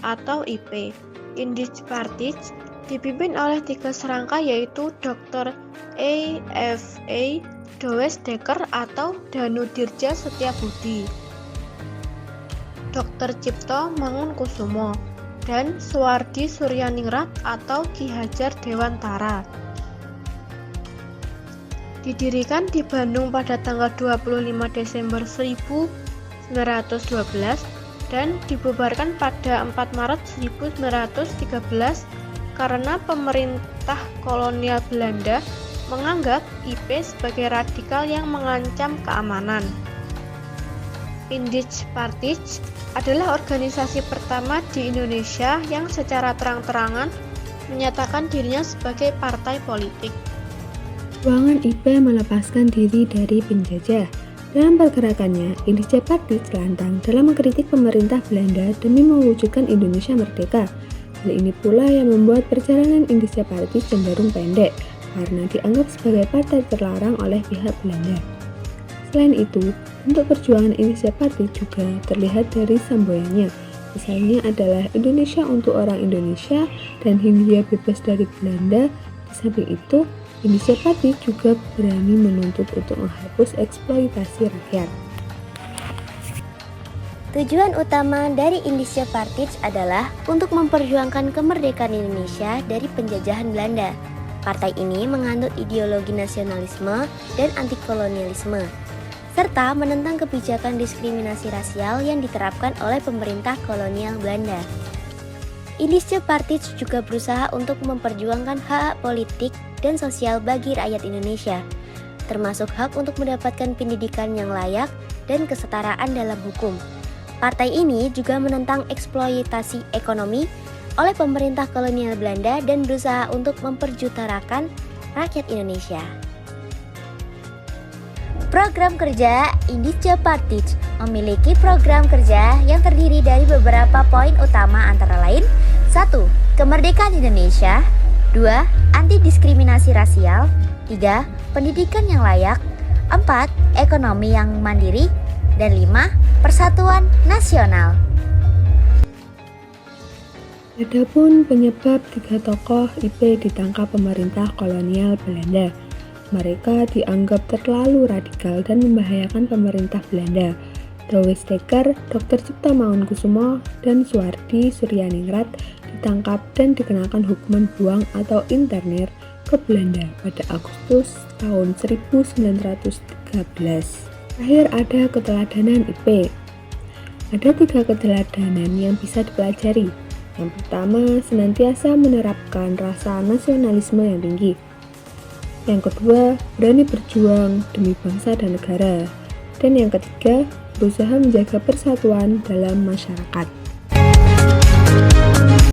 atau IP. Indicpartij dipimpin oleh 3 serangka yaitu Dr. E.F.A. Dowes Dekker atau Danudirja Setiabudi, Dr. Cipto Mangunkusumo, dan Suwardi Suryaningrat atau Ki Hajar Dewantara. Didirikan di Bandung pada tanggal 25 Desember 1912 dan dibubarkan pada 4 Maret 1913 karena pemerintah kolonial Belanda menganggap IP sebagai radikal yang mengancam keamanan. Indicpartij adalah organisasi pertama di Indonesia yang secara terang-terangan menyatakan dirinya sebagai partai politik. Perjuangan IP melepaskan diri dari penjajah. Dalam pergerakannya, Indicpartij lantang dalam mengkritik pemerintah Belanda demi mewujudkan Indonesia merdeka. Hal ini pula yang membuat perjalanan Indicpartij cenderung pendek karena dianggap sebagai partai terlarang oleh pihak Belanda. Selain itu, bentuk perjuangan Indicpartij juga terlihat dari semboyannya. Misalnya adalah Indonesia untuk orang Indonesia dan Hindia bebas dari Belanda. Di samping itu, Indicpartij juga berani menuntut untuk menghapus eksploitasi rakyat. Tujuan utama dari Indicpartij adalah untuk memperjuangkan kemerdekaan Indonesia dari penjajahan Belanda. Partai ini menganut ideologi nasionalisme dan antikolonialisme, serta menentang kebijakan diskriminasi rasial yang diterapkan oleh pemerintah kolonial Belanda. Indicpartij juga berusaha untuk memperjuangkan hak politik dan sosial bagi rakyat Indonesia, termasuk hak untuk mendapatkan pendidikan yang layak dan kesetaraan dalam hukum. Partai ini juga menentang eksploitasi ekonomi oleh pemerintah kolonial Belanda dan berusaha untuk memperjutarakan rakyat Indonesia. Program kerja Indicpartij memiliki program kerja yang terdiri dari beberapa poin utama antara lain: 1. Kemerdekaan Indonesia, 2. Anti-diskriminasi rasial, 3. Pendidikan yang layak, 4. Ekonomi yang mandiri, dan 5. Persatuan nasional. Adapun penyebab 3 tokoh IP ditangkap pemerintah kolonial Belanda. Mereka dianggap terlalu radikal dan membahayakan pemerintah Belanda. Dowes Dekker, Dr. Cipto Mangunkusumo, dan Suwardi Suryaningrat ditangkap dan dikenakan hukuman buang atau internir ke Belanda pada Agustus tahun 1913. Akhir ada keteladanan IP. Ada 3 keteladanan yang bisa dipelajari. Yang pertama, senantiasa menerapkan rasa nasionalisme yang tinggi. Yang kedua, berani berjuang demi bangsa dan negara. Dan yang ketiga, berusaha menjaga persatuan dalam masyarakat.